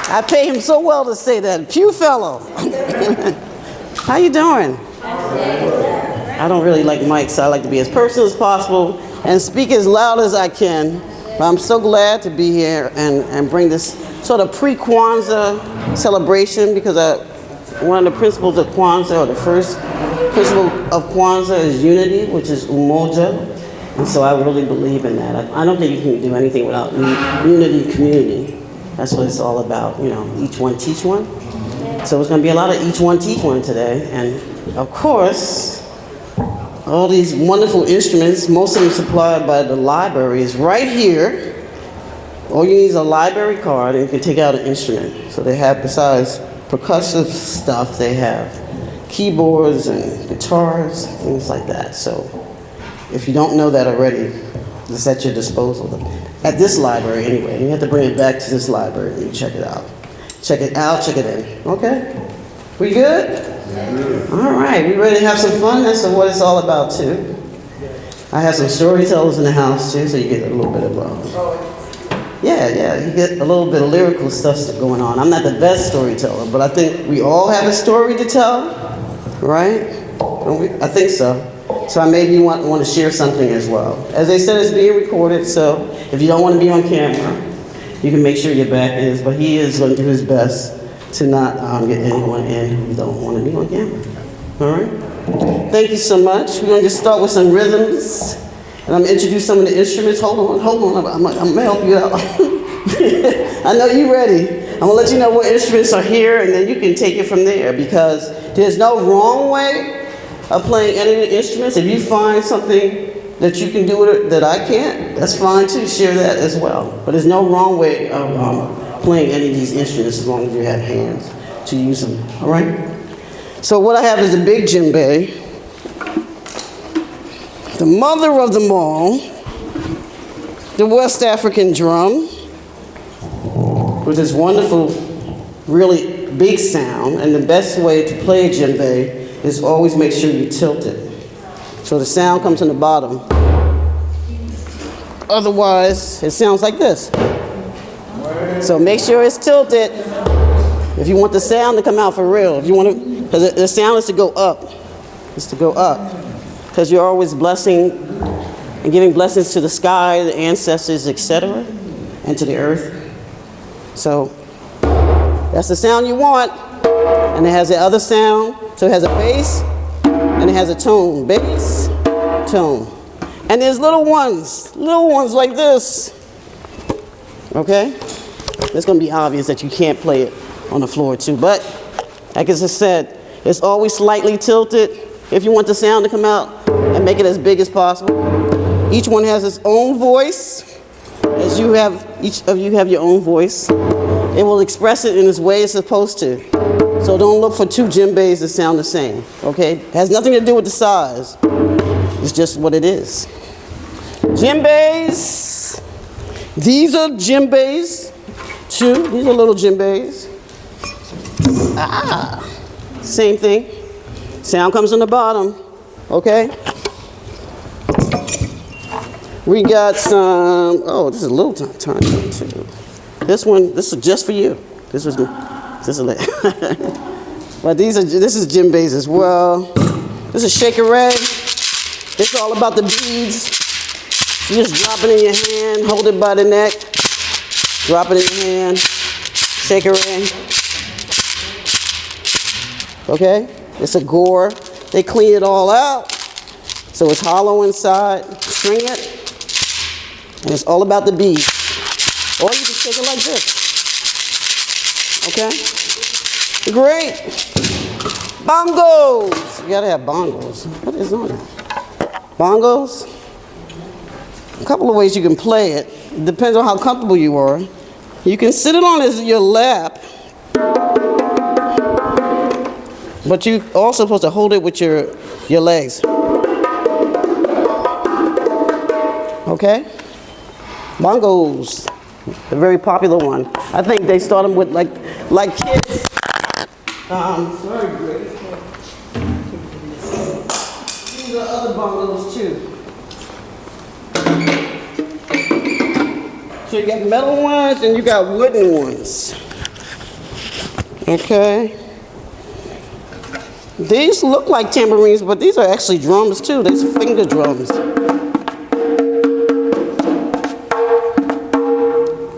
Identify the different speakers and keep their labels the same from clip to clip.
Speaker 1: I pay him so well to say that. Pew fellow. How you doing? I don't really like mics, so I like to be as personal as possible and speak as loud as I can. But I'm so glad to be here and bring this sort of pre-Kwanzaa celebration, because one of the principles of Kwanzaa, or the first principle of Kwanzaa, is unity, which is umoja. And so I really believe in that. I don't think you can do anything without unity, community. That's what it's all about, you know, each one teach one. So it's going to be a lot of each one teach one today. And of course, all these wonderful instruments, most of them supplied by the library, is right here. All you need is a library card and you can take out an instrument. So they have, besides percussive stuff, they have keyboards and guitars, things like that. So if you don't know that already, it's at your disposal. At this library anyway. You have to bring it back to this library and you check it out. Check it out, check it in. Okay? We good? Yeah. All right, we ready to have some fun? That's what it's all about too. I have some storytellers in the house too, so you get a little bit of you get a little bit of lyrical stuff going on. I'm not the best storyteller, but I think we all have a story to tell, right? I think so. So I maybe want to share something as well. As they said, it's being recorded, so if you don't want to be on camera, you can make sure your back is, but he is going to do his best to not get anyone in who don't want to be on camera. All right? Thank you so much. We're going to just start with some rhythms, and I'm going to introduce some of the instruments. Hold on. I'm going to help you out. I know you're ready. I'm going to let you know what instruments are here, and then you can take it from there, because there's no wrong way of playing any of the instruments. If you find something that you can do with it that I can't, that's fine too. Share that as well. But there's no wrong way of playing any of these instruments as long as you have hands to use them. All right? So what I have is a big djembe, the mother of them all, the West African drum, with this wonderful, really big sound. And the best way to play a djembe is always make sure you tilt it, so the sound comes from the bottom. Otherwise, it sounds like this. So make sure it's tilted if you want the sound to come out for real. If you want to, because the sound is to go up. It's to go up, because you're always blessing and giving blessings to the sky, the ancestors, etc., and to the earth. So that's the sound you want, and it has the other sound. So it has a bass, and it has a tone. Bass, tone. And there's little ones like this. Okay? It's going to be obvious that you can't play it on the floor too. But, like I just said, it's always slightly tilted if you want the sound to come out, and make it as big as possible. Each one has its own voice. As you have, each of you have your own voice. It will express it in its way it's supposed to. So don't look for two djembes that sound the same, okay? It has nothing to do with the size. It's just what it is. Djembes. These are djembes, too. These are little djembes. Same thing. Sound comes from the bottom, okay? We got some, this is a little tiny one, too. This is just for you. This is but this is djembes as well. This is shaker rag. It's all about the beads. You just drop it in your hand, hold it by the neck, drop it in your hand, shaker rag. Okay? It's a gore. They clean it all out, so it's hollow inside. String it, and it's all about the beads. Or you can shake it like this. Okay? Great. Bongos. You gotta have bongos. What is on it? Bongos. A couple of ways you can play it. It depends on how comfortable you are. You can sit it on your lap, but you also supposed to hold it with your legs. Okay? Bongos. A very popular one. I think they start them with like kids. Sorry, Grace. These are other bongos too. So you got metal ones and you got wooden ones. Okay. These look like tambourines, but these are actually drums too. These are finger drums.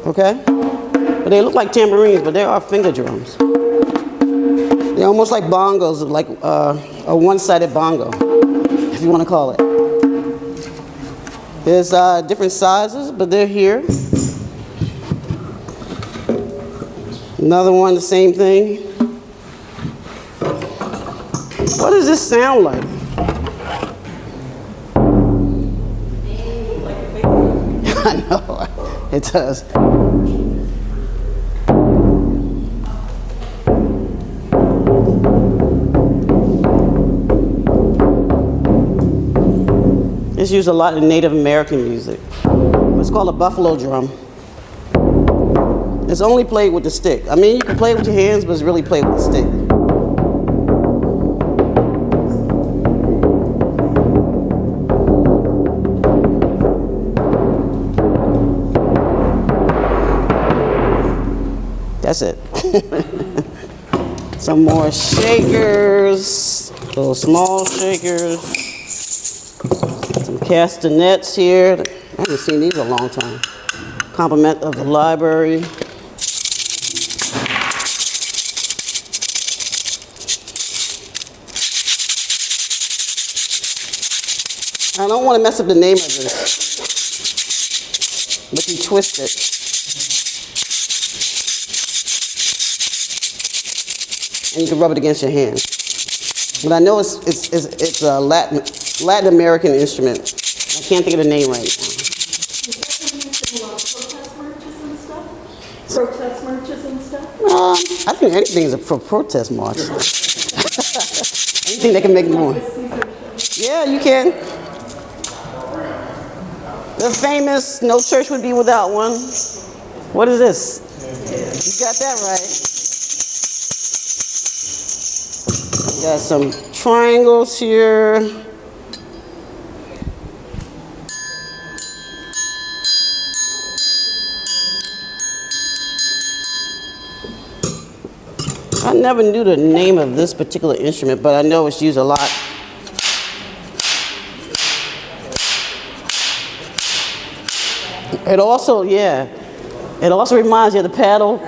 Speaker 1: Okay? But they look like tambourines, but they are finger drums. They're almost like bongos, like a one-sided bongo, if you want to call it. There's different sizes, but they're here. Another one, the same thing. What does this sound like? I know, it does. It's used a lot in Native American music. It's called a buffalo drum. It's only played with the stick. I mean, you can play it with your hands, but it's really played with the stick. That's it. Some more shakers, little small shakers. Some castanets here. I haven't seen these in a long time. Compliment of the library. I don't want to mess up the name of this, but you twist it. And you can rub it against your hand. But I know it's a Latin American instrument. I can't think of the name right now.
Speaker 2: Protest marches and stuff?
Speaker 1: I think anything is for protest march. Anything that can make more. Yeah, you can. The famous "No Church Would Be Without One." What is this? You got that right. Got some triangles here. I never knew the name of this particular instrument, but I know it's used a lot. It also, it also reminds you of the paddle.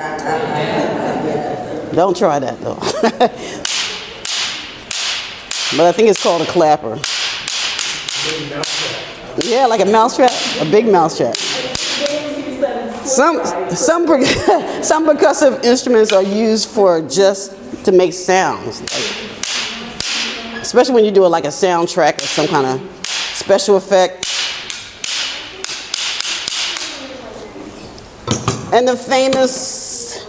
Speaker 1: Don't try that though. But I think it's called a clapper. Yeah, like a mousetrap, a big mousetrap. Some percussive instruments are used for just to make sounds, especially when you do it like a soundtrack or some kind of special effect. And the famous,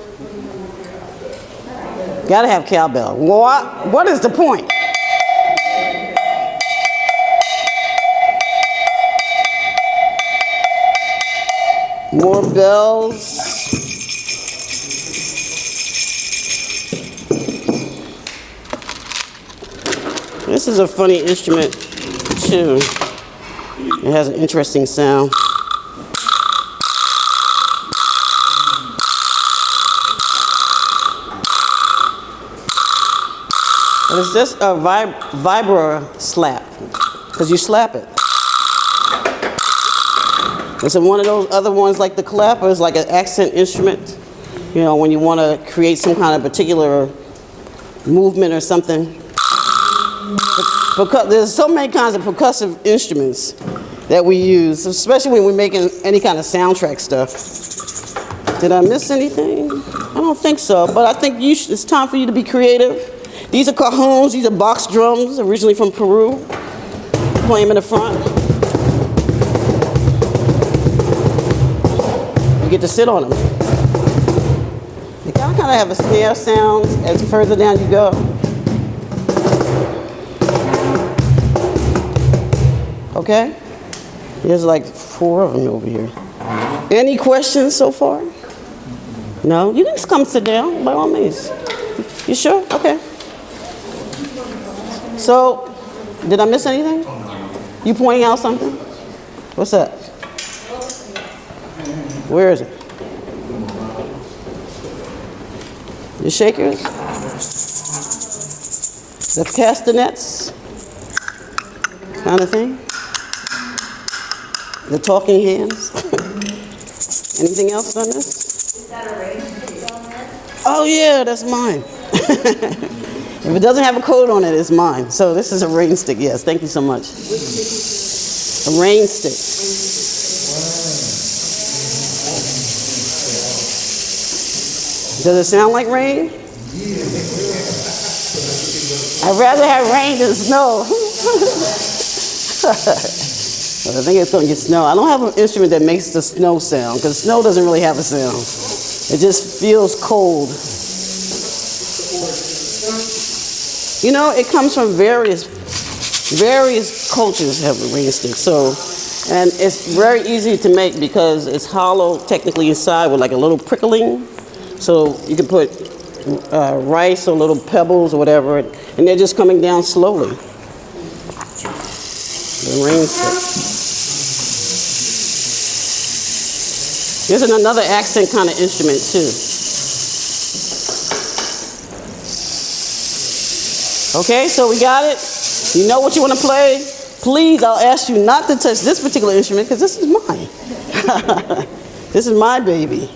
Speaker 1: gotta have cowbell. What is the point? More bells. This is a funny instrument too. It has an interesting sound. But it's just a vibra slap, because you slap it. It's one of those other ones like the clapper is like an accent instrument. You know, when you want to create some kind of particular movement or something. Because there's so many kinds of percussive instruments that we use, especially when we're making any kind of soundtrack stuff. Did I miss anything? I don't think so, but I think it's time for you to be creative. These are cajones, these are box drums, originally from Peru. Play them in the front. You get to sit on them. You kind of have a snare sound as further down you go. Okay? There's like 4 of them over here. Any questions so far? No? You can just come sit down, by all means. You sure? Okay. So, did I miss anything? You pointing out something? What's that? Where is it? The shakers, the castanets, kind of thing. The talking hands. Anything else on this?
Speaker 2: Is that a rain stick on there?
Speaker 1: Oh yeah, that's mine. If it doesn't have a code on it, it's mine. So this is a rain stick. Yes, thank you so much. A rain stick. Does it sound like rain? I'd rather have rain than snow. But I think it's going to get snow. I don't have an instrument that makes the snow sound because snow doesn't really have a sound. It just feels cold. You know, it comes from various cultures have a rain stick. So, and it's very easy to make because it's hollow technically inside with like a little prickling. So you can put rice or little pebbles or whatever, and they're just coming down slowly. The rain stick. There's another accent kind of instrument too. Okay, so we got it. You know what you want to play? Please, I'll ask you not to touch this particular instrument because this is mine. This is my baby.